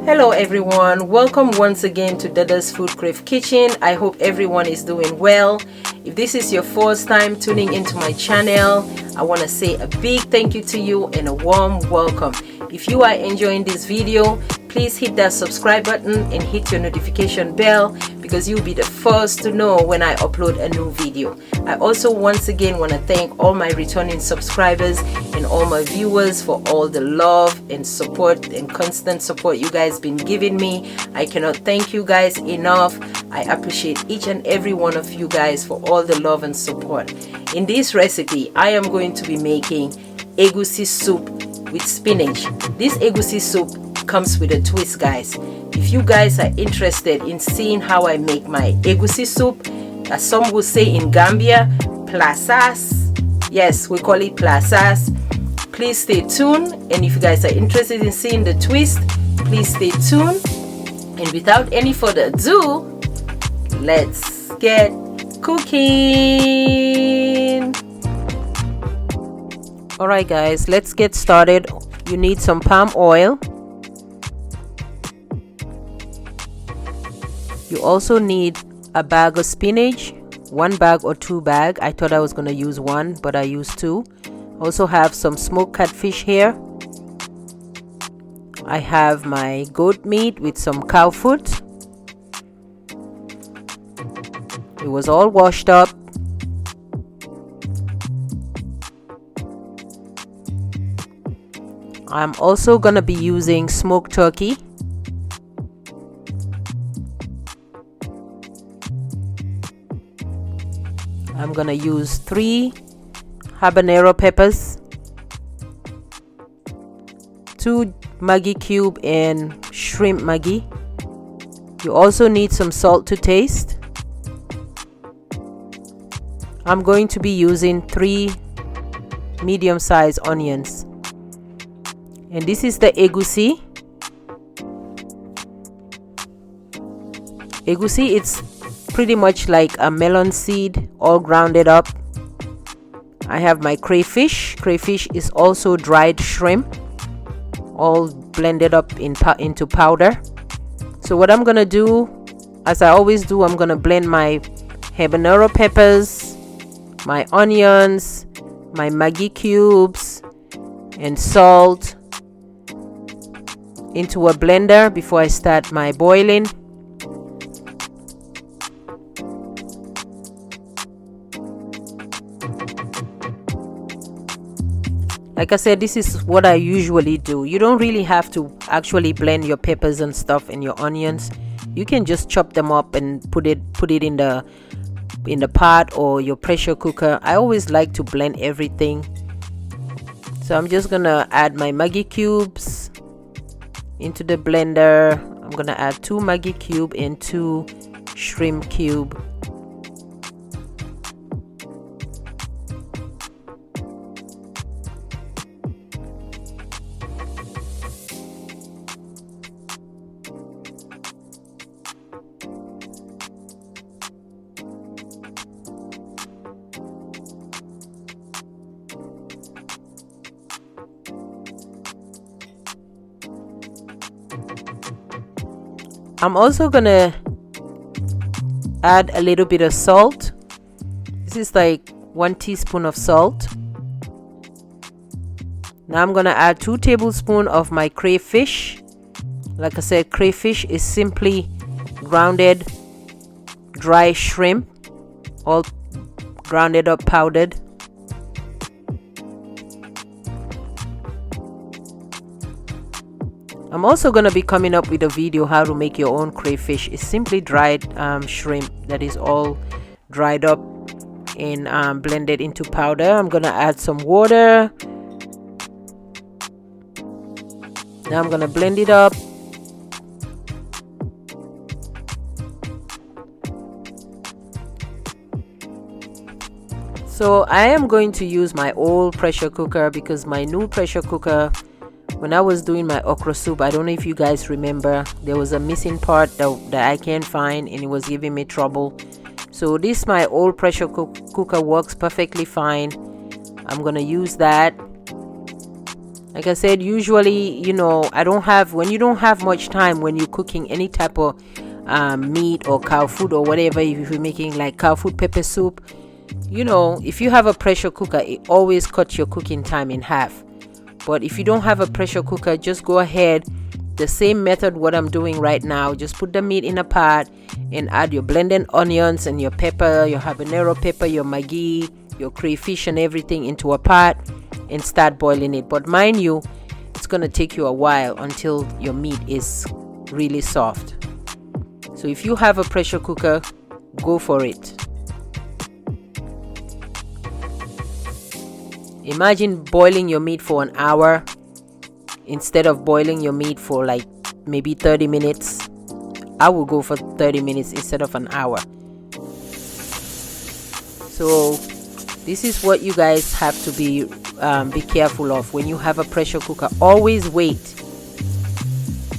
Hello everyone, welcome once again to Dada's FoodCrave kitchen. I hope everyone is doing well. If this is your first time tuning into my channel, I want to say a big thank you to you and a warm welcome. If you are enjoying this video, please hit that subscribe button and hit your notification bell because you'll be the first to know when I upload a new video. I also once again want to thank all my returning subscribers and all my viewers for all the love and support and constant support you guys been giving me. I cannot thank you guys enough. I appreciate each and every one of you guys for all the love and support. In this recipe, I am going to be making egusi soup with spinach. This egusi soup comes with a twist, guys. If you guys are interested in seeing how I make my egusi soup, as some will say in Gambia, Plasas. Yes, we call it Plasas. Please stay tuned, and if you guys are interested in seeing the twist, please stay tuned. And without any further ado, let's get cooking. Alright guys, let's get started. You need some palm oil. You also need a bag of spinach, 1 bag or 2 bag. I thought I was going to use 1, but I used 2. Also have some smoked catfish here. I have my goat meat with some cow foot. It was all washed up. I'm also going to be using smoked turkey. I'm going to use 3 habanero peppers, 2 Maggi cube and shrimp Maggi. You also need some salt to taste. I'm going to be using 3 medium-sized onions. And this is the egusi. Egusi, it's pretty much like a melon seed, all grounded up. I have my crayfish. Crayfish is also dried shrimp, all blended up into powder. So what I'm gonna do, as I always do, I'm gonna blend my habanero peppers, my onions, my Maggi cubes and salt into a blender before I start my boiling. Like I said, this is what I usually do. You don't really have to actually blend your peppers and stuff and your onions. You can just chop them up and put it in the pot or your pressure cooker. I always like to blend everything. So I'm just gonna add my Maggi cubes into the blender. I'm gonna add 2 Maggi cube and 2 shrimp cube. I'm also gonna add a little bit of salt. This is like 1 teaspoon of salt. Now I'm gonna add 2 tablespoons of my crayfish. Like I said, crayfish is simply grounded dry shrimp, all grounded up, powdered. I'm also going to be coming up with a video how to make your own crayfish. It's simply dried shrimp that is all dried up and blended into powder. I'm going to add some water. Now I'm going to blend it up. So I am going to use my old pressure cooker because my new pressure cooker, when I was doing my okra soup, I don't know if you guys remember, there was a missing part that I can't find and it was giving me trouble. So this, my old pressure cooker, works perfectly fine. I'm gonna use that. Like I said, usually, I don't have, when you don't have much time when you're cooking any type of meat or cow food or whatever, if you're making like cow food pepper soup, if you have a pressure cooker, it always cuts your cooking time in half. But if you don't have a pressure cooker, just go ahead, the same method what I'm doing right now. Just put the meat in a pot and add your blended onions and your pepper, your habanero pepper, your Maggi, your crayfish and everything into a pot and start boiling it. But mind you, it's going to take you a while until your meat is really soft. So if you have a pressure cooker, go for it. Imagine boiling your meat for an hour instead of boiling your meat for like maybe 30 minutes. I will go for 30 minutes instead of an hour. So this is what you guys have to be careful of. When you have a pressure cooker, always wait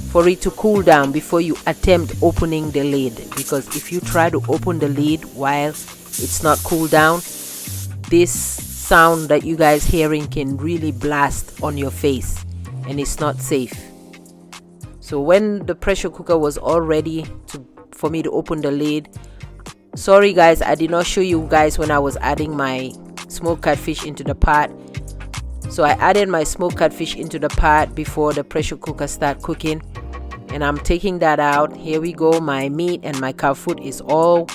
for it to cool down before you attempt opening the lid, because if you try to open the lid while it's not cooled down, this sound that you guys hearing can really blast on your face and it's not safe. So when the pressure cooker was all ready for me to open the lid, sorry guys, I did not show you guys when I was adding my smoked catfish into the pot. So I added my smoked catfish into the pot before the pressure cooker start cooking, and I'm taking that out. Here we go. My meat and my cow foot is all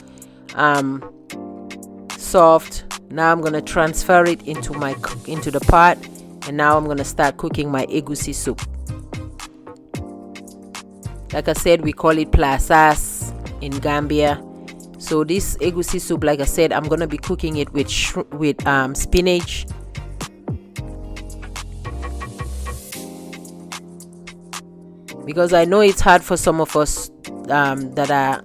soft. Now I'm gonna transfer it into the pot, and now I'm gonna start cooking my egusi soup. Like I said, we call it Plasas in Gambia. So this egusi soup, like I said, I'm gonna be cooking it with spinach, because I know it's hard for some of us that are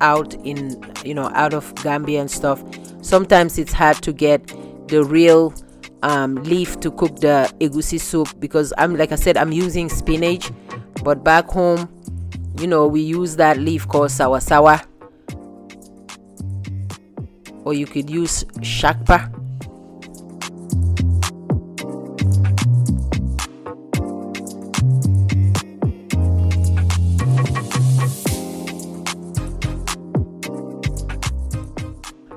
out of Gambia and stuff. Sometimes it's hard to get the real leaf to cook the egusi soup, because like I said, I'm using spinach, but back home, we use that leaf called sawa, or you could use shakpa.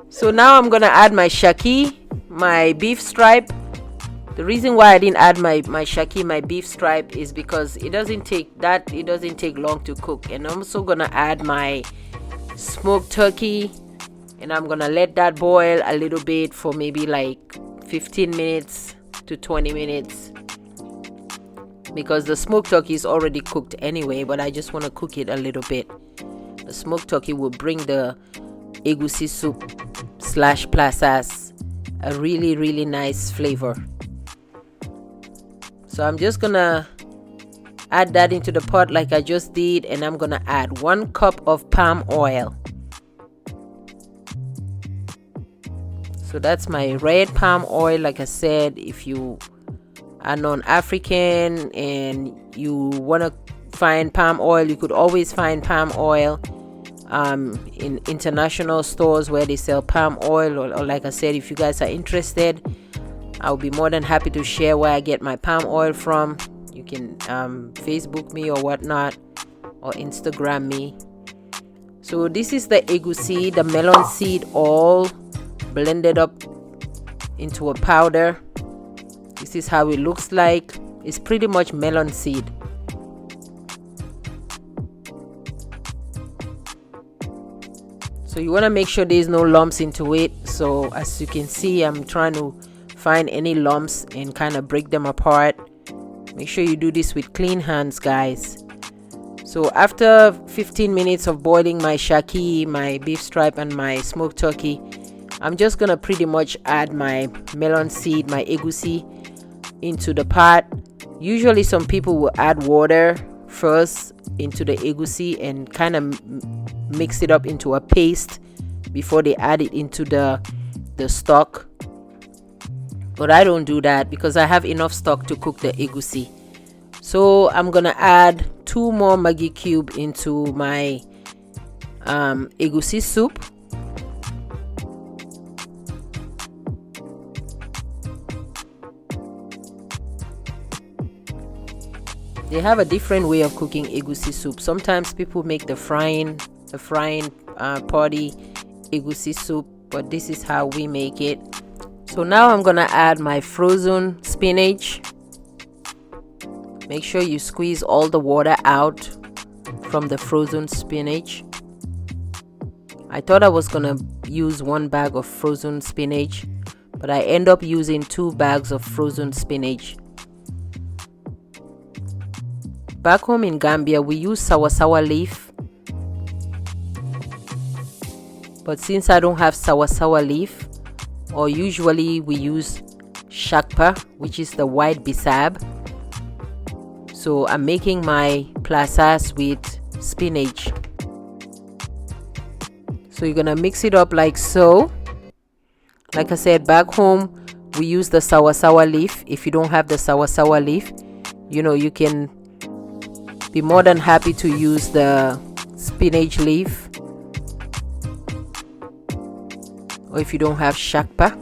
So now I'm gonna add my shaki, my beef stripe. The reason why I didn't add my shaki, my beef stripe, is because it doesn't take long to cook. And I'm also gonna add my smoked turkey, and I'm gonna let that boil a little bit for maybe like 15 minutes to 20 minutes, because the smoked turkey is already cooked anyway, but I just want to cook it a little bit. The smoked turkey will bring the egusi soup / plasas a really, really nice flavor. So I'm just gonna add that into the pot like I just did, and I'm gonna add 1 cup of palm oil. So that's my red palm oil. Like I said, if you are non-African and you want to find palm oil, you could always find palm oil in international stores where they sell palm oil, or like I said, if you guys are interested, I'll be more than happy to share where I get my palm oil from. You can Facebook me or whatnot, or Instagram me. So this is the egusi, the melon seed, all blended up into a powder. This is how it looks like. It's pretty much melon seed. So you want to make sure there's no lumps into it. So as you can see, I'm trying to find any lumps and kind of break them apart. Make sure you do this with clean hands, guys. So after 15 minutes of boiling my shaki, my beef stripe and my smoked turkey, I'm just gonna pretty much add my melon seed, my egusi, into the pot. Usually some people will add water first into the egusi and kind of mix it up into a paste before they add it into the stock. But I don't do that because I have enough stock to cook the egusi. So I'm gonna add 2 more Maggi cube into my egusi soup. They have a different way of cooking egusi soup. Sometimes people make the frying party egusi soup, but this is how we make it. So now I'm gonna add my frozen spinach. Make sure you squeeze all the water out from the frozen spinach. I thought I was gonna use 1 bag of frozen spinach, but I end up using 2 bags of frozen spinach. Back home in Gambia, we use sawa leaf, but since I don't have sawa leaf, or usually we use shakpa, which is the white bisab. So I'm making my plasas with spinach. So you're gonna mix it up like so. Like I said, back home we use the sawa leaf. If you don't have the sawa leaf, you know, you can be more than happy to use the spinach leaf, or if you don't have shakpa.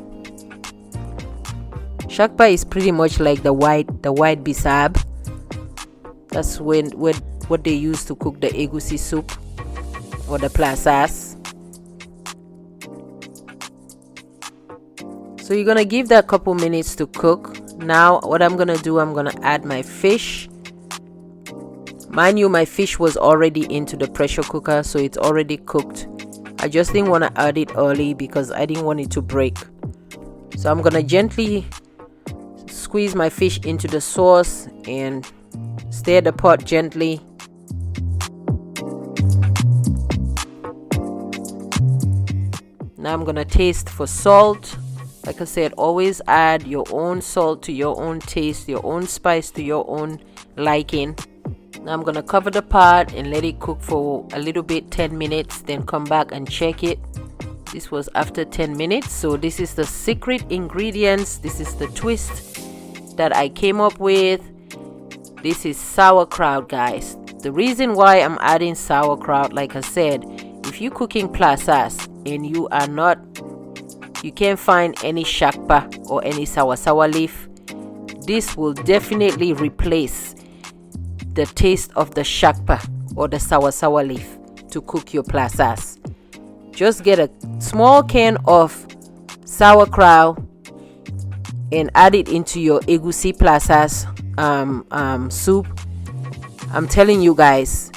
Shakpa is pretty much like the white bisab. That's what they use to cook the egusi soup or the plasas. So you're gonna give that a couple minutes to cook. Now what I'm gonna do, I'm gonna add my fish. Mind you, my fish was already into the pressure cooker, so it's already cooked. I just didn't want to add it early because I didn't want it to break. So I'm gonna gently squeeze my fish into the sauce and stir the pot gently. Now I'm gonna taste for salt. Like I said, always add your own salt to your own taste, your own spice to your own liking. Now I'm gonna cover the pot and let it cook for a little bit, 10 minutes, then come back and check it. This was after 10 minutes. So this is the secret ingredients. This is the twist that I came up with. This is sauerkraut, guys. The reason why I'm adding sauerkraut, like I said, if you're cooking plasas and you can't find any shakpa or any sawa leaf, this will definitely replace the taste of the shakpa or the sawa leaf to cook your plasas. Just get a small can of sauerkraut and add it into your egusi plasas soup. I'm telling you guys,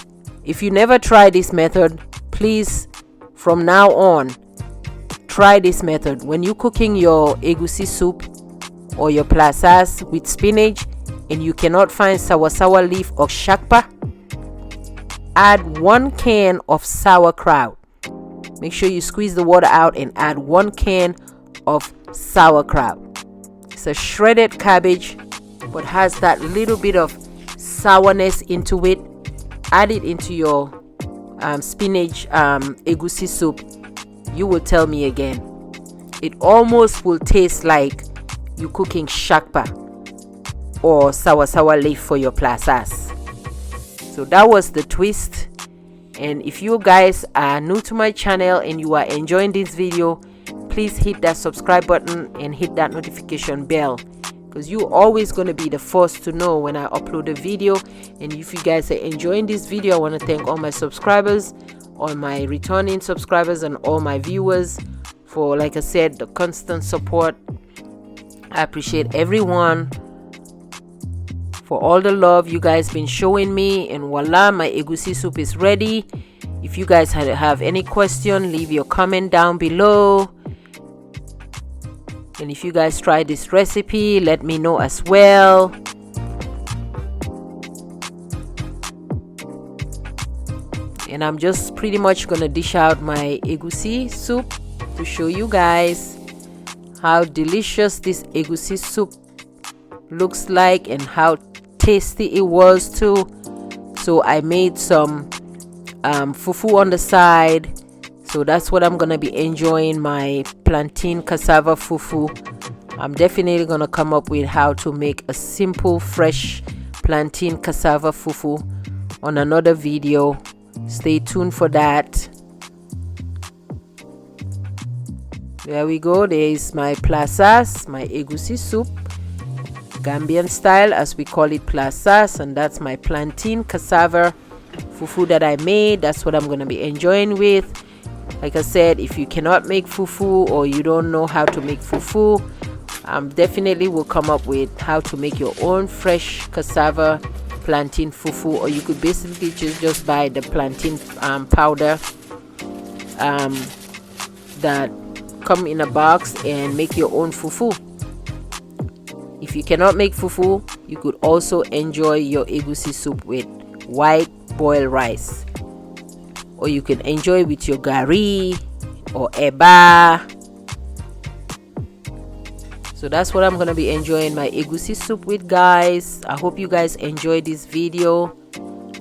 if you never try this method, please from now on try this method. When you're cooking your egusi soup or your plasas with spinach and you cannot find sawa leaf or shakpa, add 1 can of sauerkraut. Make sure you squeeze the water out and add 1 can of sauerkraut. It's a shredded cabbage but has that little bit of sourness into it. Add it into your spinach egusi soup. You will tell me again. It almost will taste like you're cooking shakpa or sawa leaf for your plasas. So that was the twist. And if you guys are new to my channel and you are enjoying this video, please hit that subscribe button and hit that notification bell, because you're always going to be the first to know when I upload a video. And if you guys are enjoying this video, I want to thank all my subscribers, all my returning subscribers, and all my viewers for, like I said, the constant support. I appreciate everyone for all the love you guys been showing me. And voila, my egusi soup is ready. If you guys have any question, leave your comment down below. And if you guys try this recipe, let me know as well. And I'm just pretty much gonna dish out my egusi soup to show you guys how delicious this egusi soup looks like and how tasty it was too. So I made some fufu on the side. So that's what I'm gonna be enjoying, my plantain cassava fufu. I'm definitely gonna come up with how to make a simple fresh plantain cassava fufu on another video. Stay tuned for that. There we go. There is my plasas, my egusi soup. Gambian style, as we call it, Plasas, and that's my plantain cassava fufu that I made. That's what I'm gonna be enjoying with. Like I said, if you cannot make fufu or you don't know how to make fufu, definitely will come up with how to make your own fresh cassava plantain fufu, or you could basically just buy the plantain powder that come in a box and make your own fufu. If you cannot make fufu, you could also enjoy your egusi soup with white boiled rice, or you can enjoy with your gari or eba. So that's what I'm gonna be enjoying my egusi soup with, guys. I hope you guys enjoyed this video.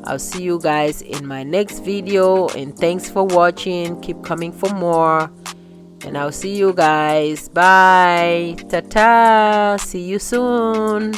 I'll see you guys in my next video, and thanks for watching. Keep coming for more, and I'll see you guys. Bye. Ta-ta. See you soon.